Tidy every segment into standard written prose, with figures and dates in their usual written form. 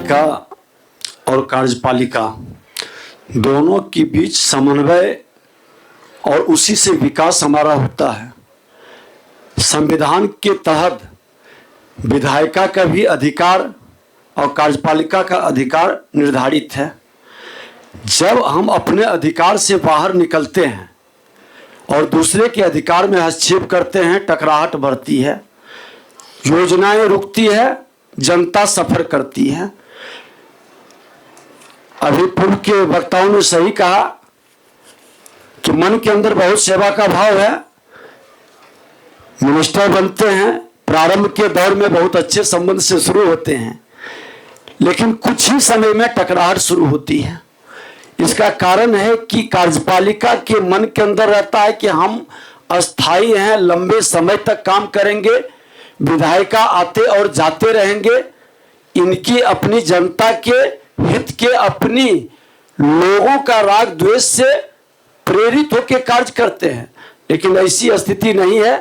विधायिका और कार्यपालिका दोनों के बीच समन्वय और उसी से विकास हमारा होता है। संविधान के तहत विधायिका का भी अधिकार और कार्यपालिका का अधिकार निर्धारित है। जब हम अपने अधिकार से बाहर निकलते हैं और दूसरे के अधिकार में हस्तक्षेप करते हैं, टकराहट बढ़ती है, योजनाएं रुकती है, जनता सफर करती है। अभी पूर्व के वक्ताओं ने सही कहा कि मन के अंदर बहुत सेवा का भाव है। मिनिस्टर बनते हैं, प्रारंभ के दौर में बहुत अच्छे संबंध से शुरू होते हैं, लेकिन कुछ ही समय में टकराहट शुरू होती है। इसका कारण है कि कार्यपालिका के मन के अंदर रहता है कि हम अस्थायी हैं, लंबे समय तक काम करेंगे, विधायिका आते और जाते रहेंगे, इनकी अपनी जनता के हित के, अपनी लोगों का राग द्वेष से प्रेरित होकर कार्य करते हैं। लेकिन ऐसी स्थिति नहीं है।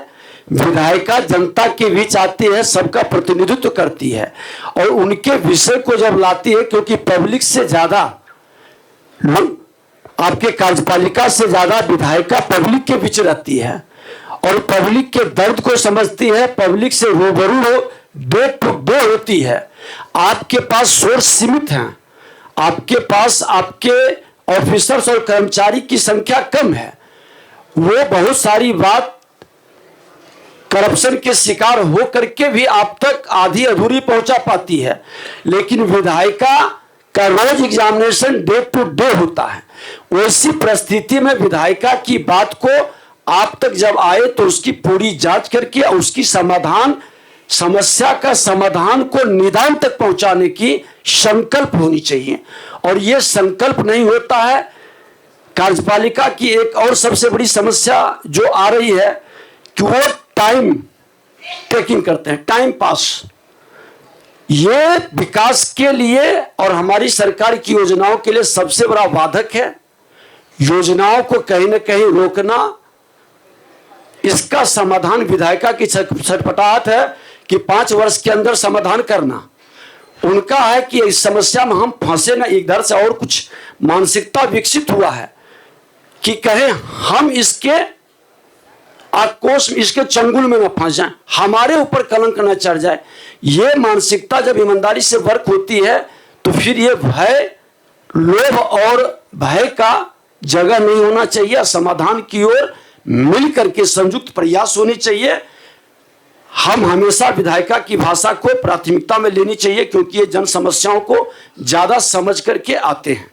विधायिका जनता के बीच आती है, सबका प्रतिनिधित्व करती है और उनके विषय को जब लाती है, क्योंकि पब्लिक से ज्यादा लोग, आपके कार्यपालिका से ज्यादा विधायिका पब्लिक के बीच रहती है और पब्लिक के दर्द को समझती है, पब्लिक से रूबरू हो, डे टू डे होती है। आपके पास सोर्स सीमित हैं, आपके पास आपके ऑफिसर्स और कर्मचारी की संख्या कम है, वो बहुत सारी बात करप्शन के शिकार हो करके भी आप तक आधी अधूरी पहुंचा पाती है। लेकिन विधायिका का रोज एग्जामिनेशन डे टू डे होता है। वैसी परिस्थिति में विधायिका की बात को आप तक जब आए तो उसकी पूरी जांच करके और उसकी समस्या का समाधान को निदान तक पहुंचाने की संकल्प होनी चाहिए। और यह संकल्प नहीं होता है। कार्यपालिका की एक और सबसे बड़ी समस्या जो आ रही है कि वो टाइम टेकिंग करते हैं, टाइम पास। ये विकास के लिए और हमारी सरकार की योजनाओं के लिए सबसे बड़ा बाधक है। योजनाओं को कहीं ना कहीं रोकना, इसका समाधान विधायिका की छटपटाहट है कि 5 वर्ष के अंदर समाधान करना। उनका है कि इस समस्या में हम फंसे ना, इधर से और कुछ मानसिकता विकसित हुआ है कि कहें हम इसके आक्रोश, इसके चंगुल में न फंस जाएं, हमारे ऊपर कलंक न चढ़ जाए। ये मानसिकता जब ईमानदारी से वर्क होती है तो फिर ये भय, लोभ और भय का जगह नहीं होना चाहिए। समाधान की ओर मिल करके संयुक्त प्रयास होने चाहिए। हम हमेशा विधायिका की भाषा को प्राथमिकता में लेनी चाहिए, क्योंकि ये जन समस्याओं को ज्यादा समझ करके आते हैं।